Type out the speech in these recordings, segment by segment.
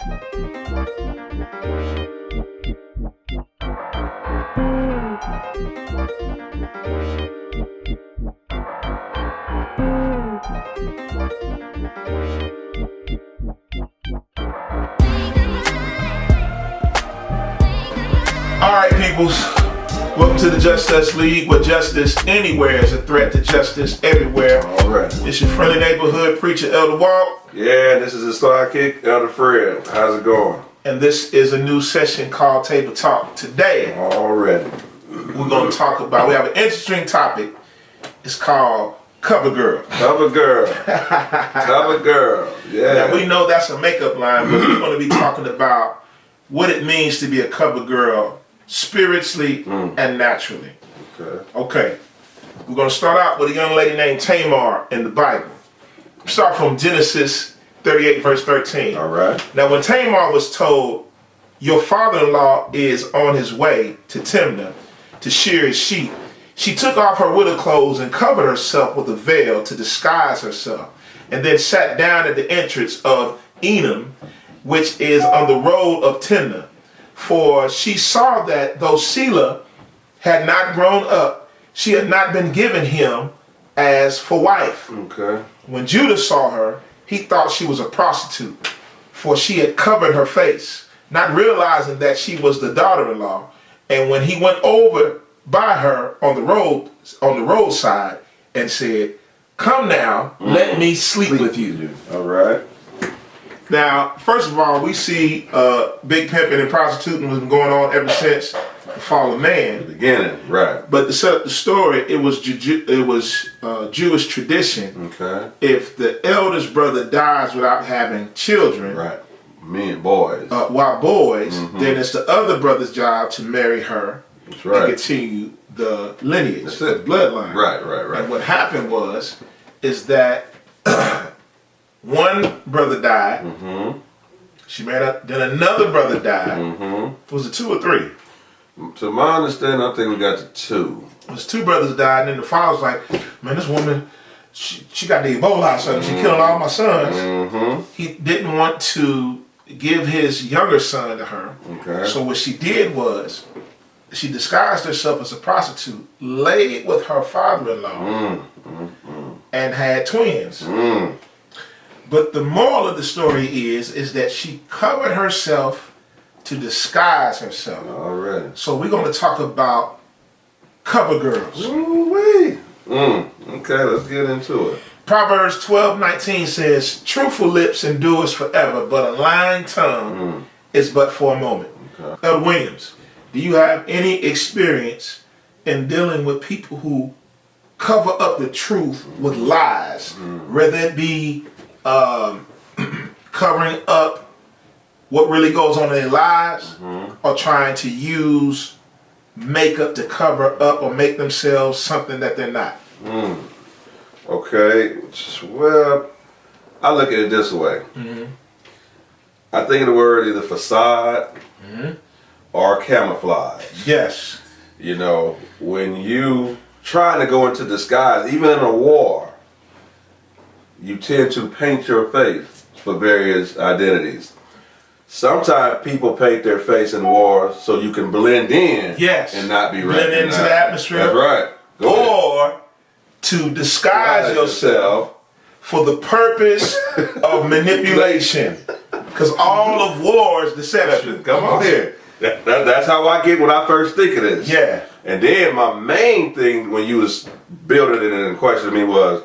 Alright, peoples. Welcome to the Just Us League, where justice anywhere is a threat to justice everywhere. Alright. It's your friendly neighborhood preacher, Elder Walt. Yeah, this is his sidekick, Elder Fred. How's it going? And this is a new session called Table Talk. Today, Already. we're going to talk about, we have an interesting topic. It's called Cover Girl. Cover girl. Cover girl. Yeah. Now, we know that's a makeup line, but we're going to be talking about what it means to be a cover girl spiritually and naturally. Okay. We're going to start out with a young lady named Tamar in the Bible. Start from Genesis 38, verse 13. All right. Now, when Tamar was told, your father-in-law is on his way to Timnah to shear his sheep, she took off her widow clothes and covered herself with a veil to disguise herself, and then sat down at the entrance of Enam, which is on the road of Timnah. For she saw that though Selah had not grown up, she had not been given him as for wife. Okay. When Judah saw her, he thought she was a prostitute, for she had covered her face, not realizing that she was the daughter-in-law. And when he went over by her on the roadside and said, "Come now, let me sleep with you." All right. Now, first of all, we see big pimping and prostituting has been going on ever since the fall of man. Beginning, right. But to set up the story, it was Jewish tradition. Okay. If the eldest brother dies without having children, Right. Men, boys. while boys, then it's the other brother's job to marry her That's and right. continue the lineage, That's the it. bloodline. Right. And what happened is that one brother died. She married up. Then another brother died. Was it 2 or 3? To my understanding, I think we got to 2. It was 2 brothers died, and then the father was like, "Man, this woman, she got the Ebola or something. She killed all my sons." He didn't want to give his younger son to her. Okay. So what she did was, she disguised herself as a prostitute, laid with her father-in-law, and had twins. But the moral of the story is that she covered herself to disguise herself. Already. So we're going to talk about cover girls. Ooh-wee. Okay, let's get into it. Proverbs 12:19 says, "Truthful lips endures forever, but a lying tongue is but for a moment." Okay. Elder Williams, do you have any experience in dealing with people who cover up the truth with lies, whether it be covering up what really goes on in their lives, or trying to use makeup to cover up or make themselves something that they're not? Okay, well, I look at it this way. I think of the word either facade or camouflage. Yes. You know, when you trying to go into disguise, even in a war, you tend to paint your face for various identities. Sometimes people paint their face in war so you can blend in and not be blend recognized. into the atmosphere. That's right. Go ahead. Or to disguise yourself for the purpose of manipulation. Because all of war is deception. Come on here. That's how I get when I first think of this. Yeah. And then my main thing when you was building it and questioning me was,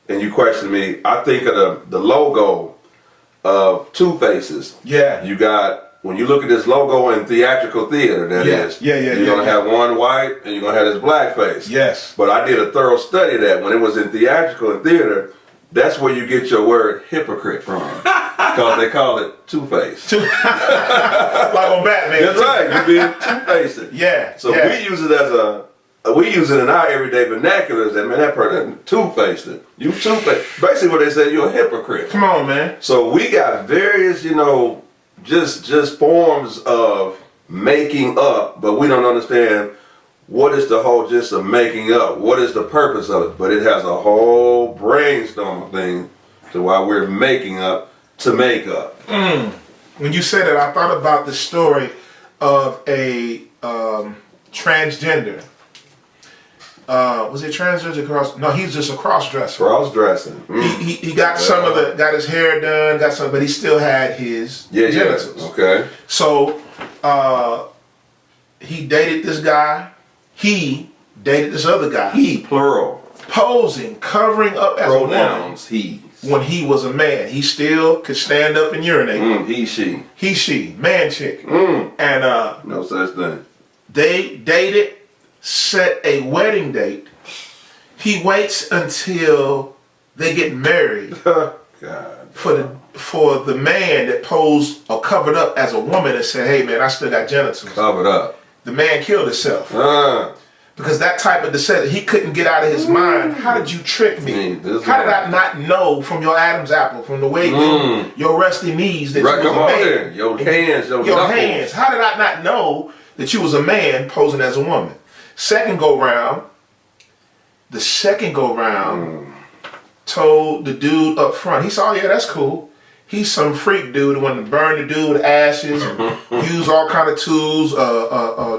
and you questioned me, I think of the logo of Two Faces. Yeah. You got, when you look at this logo in theatrical theater, that is, you're going to have one white and you're going to have this black face. Yes. But I did a thorough study of that when it was in theatrical and theater. That's where you get your word hypocrite from. Because they call it Two-Face. Like on Batman. That's right, you're being two-faced. Yeah. So we use it we use it in our everyday vernacular as that, man, that person two-faced it. You two-faced. Basically what they say, you're a hypocrite. Come on, man. So we got various, just forms of making up, but we don't understand what is the whole gist of making up. What is the purpose of it? But it has a whole brainstorm thing to why we're making up to make up. When you said it, I thought about the story of a transgender. Was it transgender cross? No, he's just a cross dresser. Cross dressing. He got some of the got his hair done, got some, but he still had his genitals. Yeah. Okay. So he dated this guy. He dated this other guy. He plural. Posing, covering up as Pronouns. a woman. When he was a man, he still could stand up and urinate. He, she. He, she, man, chick. And no such thing. They dated, set a wedding date. He waits until they get married. God. For the man that posed or covered up as a woman and said, "Hey man, I still got genitals." Covered up. The man killed himself. Because that type of deception, he couldn't get out of his mind. How did you trick me? How did I not know from your Adam's apple, from the way your rusty knees that you was come a on man? there. Your hands, your hands. How did I not know that you was a man posing as a woman? Second go round, told the dude up front, he said, "Oh yeah, that's cool. He's some freak dude who wanted to burn the dude with ashes and use all kind of tools,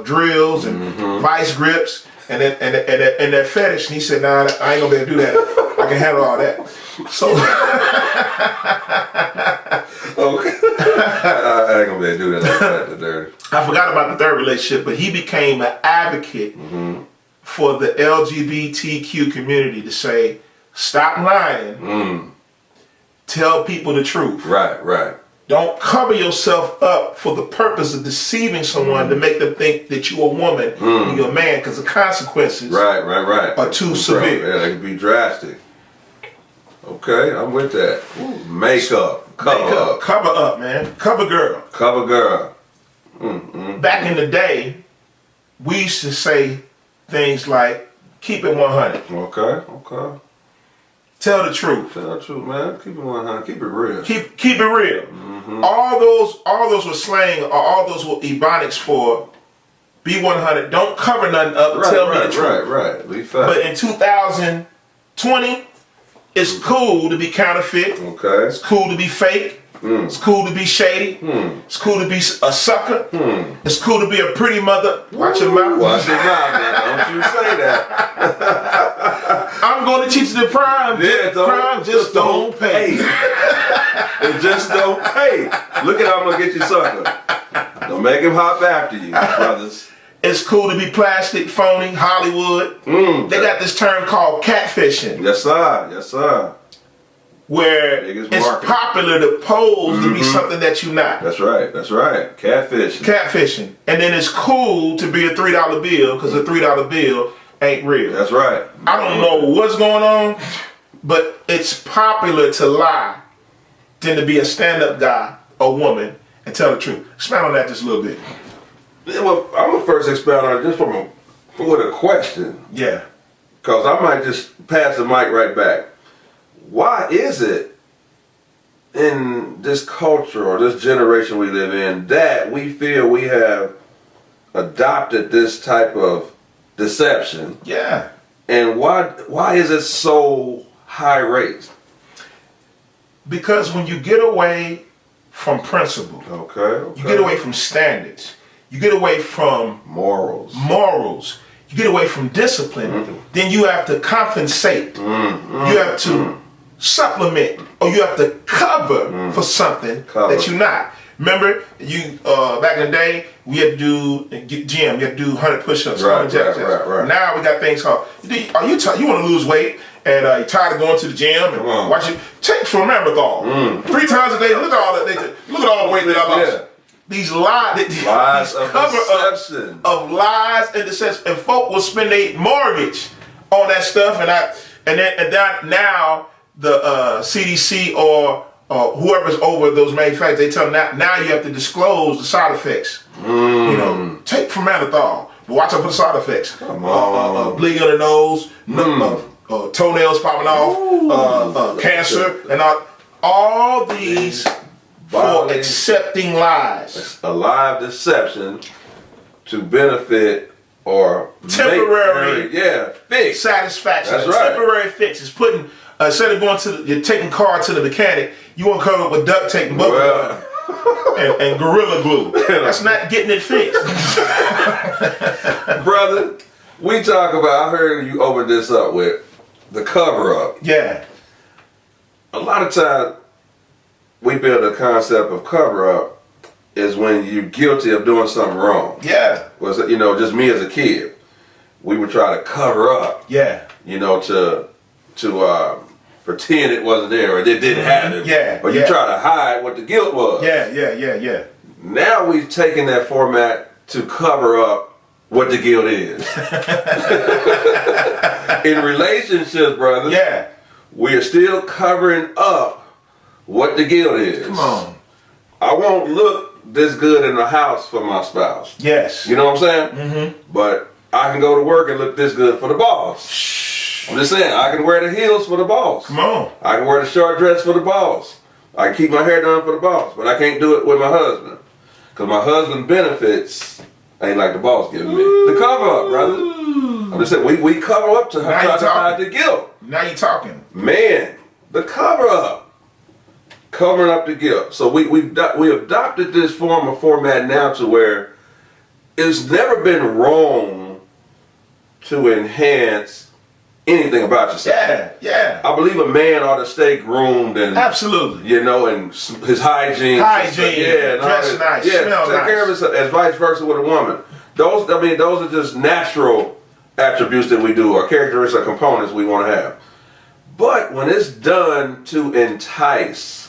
drills and vice grips and that fetish." And he said, "Nah, I ain't gonna be able to do that. I can handle all that." So okay. I ain't gonna be able to do that like that. The dirty. I forgot about the third relationship, but he became an advocate for the LGBTQ community to say, stop lying. Tell people the truth. Right. Don't cover yourself up for the purpose of deceiving someone to make them think that you're a woman and you're a man, because the consequences are too severe. Yeah, they can be drastic. Okay, I'm with that. Makeup, cover up, man. Cover girl. Back in the day, we used to say things like, keep it 100. Okay. Tell the truth. Tell the truth, man. Keep it 100. Keep it real. Keep it real. All those were slang, or all those were ebonics for be 100. Don't cover nothing up. Tell me the truth. Right. But in 2020, it's cool to be counterfeit. Okay. It's cool to be fake. It's cool to be shady. It's cool to be a sucker. It's cool to be a pretty mother. Watch your mouth. Watch your mouth, man. Don't you say that. I'm going to teach you the prime. Crime just don't pay. It just don't pay. Look at how I'm going to get you sucker. Don't make him hop after you, brothers. It's cool to be plastic, phony, Hollywood. They got this term called catfishing. Yes, sir. Where it's popular to pose to be something that you're not. That's right. Catfishing. And then it's cool to be a $3 bill because a $3 bill ain't real. That's right. I don't know what's going on, but it's popular to lie than to be a stand-up guy or woman and tell the truth. Expand on that just a little bit. Well, I'm going to first expound on it just with a question. Yeah. Because I might just pass the mic right back. Why is it in this culture or this generation we live in that we feel we have adopted this type of deception? Yeah. And why is it so high rates? Because when you get away from principle, okay. You get away from standards, you get away from morals, you get away from discipline, then you have to compensate. You have to supplement, or you have to cover for something that you're not. Remember, you back in the day, we had to do gym. You had to do 100 push-ups, 100 jacks. Now we got things called. You want to lose weight and you're tired of going to the gym and watch it. Take for a marathon 3 times a day. Look at all that. Look at all the weight that I lost. These lies of cover deception. Of lies and deception, and folk will spend their mortgage on that stuff, and then now the CDC or whoever's over those manufacturers, they tell them now you have to disclose the side effects. You know, take formaldehyde, but watch out for the side effects. Bleeding on the nose, toenails popping off, cancer, and all these for accepting lies. A live deception to benefit or temporary fix satisfaction. That's right. Temporary fix is putting instead of going you're taking car to the mechanic, you want to cover up with duct tape and bubble gum and Gorilla Glue. That's not getting it fixed. Brother, we talk about, I heard you open this up with the cover up. Yeah. A lot of times we build a concept of cover up is when you're guilty of doing something wrong. Yeah. Was it, just me as a kid, we would try to cover up. Yeah. To pretend it wasn't there or it didn't happen. Yeah. Or you try to hide what the guilt was. Yeah. Now we've taken that format to cover up what the guilt is. In relationships, brother. Yeah. We're still covering up what the guilt is. Come on. I won't look this good in the house for my spouse. Yes. You know what I'm saying? Mm-hmm. But I can go to work and look this good for the boss. I'm just saying, I can wear the heels for the boss. Come on. I can wear the short dress for the boss. I can keep my hair done for the boss. But I can't do it with my husband. Because my husband benefits ain't like the boss giving me. The cover up, brother. I'm just saying, we cover up to try to hide the guilt. Now you talking. Man, the cover up. Covering up the guilt. So we adopted this form of format now to where it's never been wrong to enhance anything about yourself. Yeah. I believe a man ought to stay groomed and Absolutely. and his hygiene. Dress nice, smell take care of himself, and vice versa with a woman. Those are just natural attributes that we do, or characteristics or components we want to have. But when it's done to entice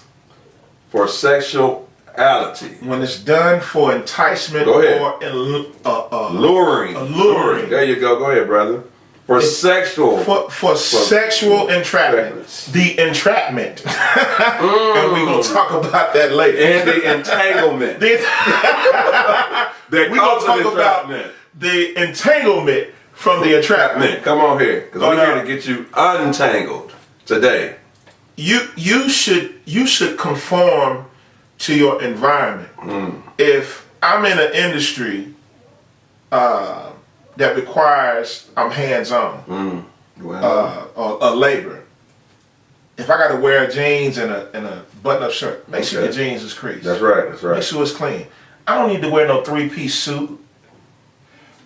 for sexuality, when it's done for enticement Go ahead. or luring. There you go. Go ahead, brother. For sexual entrapment. The entrapment. And we're going to talk about that later. And the entanglement. We're going to talk about the entanglement from the entrapment. Come on here, because we're here to get you untangled today. You should conform to your environment. If I'm in an industry that requires I'm hands-on, or labor. If I got to wear jeans and a button-up shirt, make sure your jeans is creased. That's right. Make sure it's clean. I don't need to wear no three-piece suit.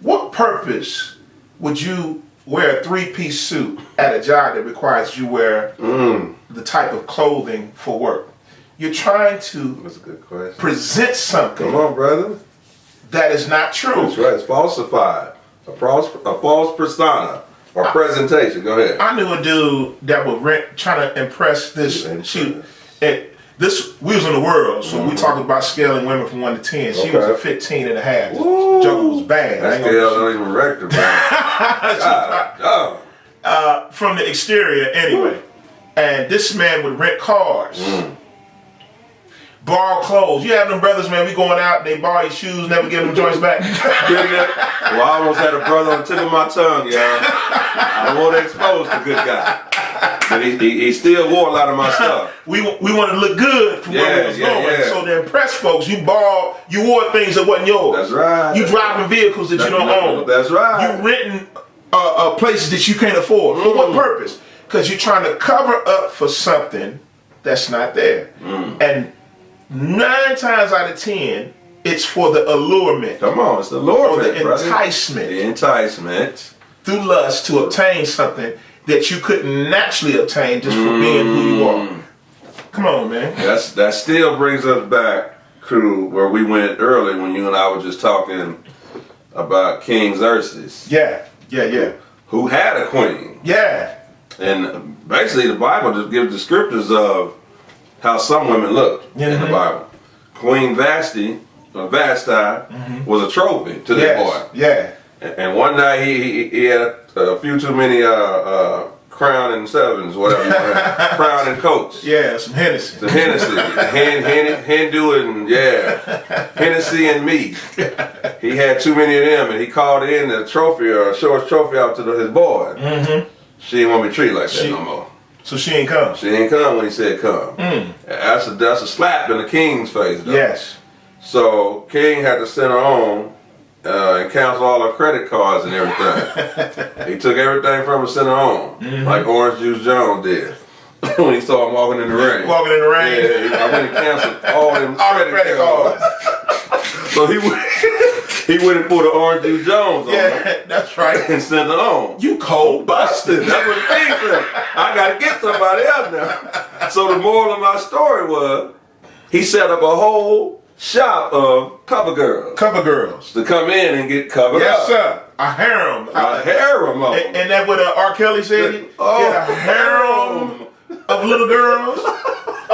What purpose would you wear a three-piece suit at a job that requires you wear the type of clothing for work? You're trying to That's a good question. present something. Come on, brother. That is not true. That's right. It's falsified. A false persona or presentation. Go ahead. I knew a dude that would trying to impress this. We was in the world, so we talked about scaling women from 1 to 10. She was a 15 and a half. Juggle was bad. That scale don't even rectify. From the exterior, anyway. And this man would rent cars, borrow clothes. You have them brothers, man, we going out, they borrow your shoes, never give them joints back. Well, I almost had a brother on the tip of my tongue, y'all. I don't want to expose the good guy. But he still wore a lot of my stuff. We wanted to look good for where we was going. Yeah. So to impress folks, you wore things that wasn't yours. That's right. You driving vehicles that you don't own. That's right. You renting places that you can't afford. For what purpose? Because you're trying to cover up for something that's not there. And 9 times out of 10, it's for the allurement. Come on, it's the allurement, or the enticement. The enticement. Through lust to obtain something that you couldn't naturally obtain just for being who you are. Come on, man. That still brings us back to where we went earlier when you and I were just talking about King Xerxes. Yeah. Who had a queen. Yeah. And basically the Bible just gives descriptors of how some women looked in the Bible. Queen Vashti was a trophy to that boy. Yeah. And one night he had a few too many Crown and Sevens, whatever. Crown and Coats. Yeah, some Hennessy. Some Hennessy. Hindu and Hennessy and me. He had too many of them, and he called in a trophy or a short trophy out to his boy. She didn't want me to treat like that no more. So she ain't come. She ain't come when he said come. That's a slap in the king's face, though. Yes. So King had to send her on and cancel all her credit cards and everything. He took everything from her, sent her on, like Orange Juice Jones did. when he saw him walking in the rain. Walking in the rain. Yeah, I went and canceled all them All the credit cards. So he went and pulled an Orange Juice Jones on him Yeah, that's right. and sent it on. You cold busted. That's what the king said. I gotta get somebody else now. So the moral of my story was, he set up a whole shop of cover girls Cover girls. to come in and get covered Yes, up. sir. A harem. A harem of them. And that what R. Kelly said? Oh, He had a harem of little girls.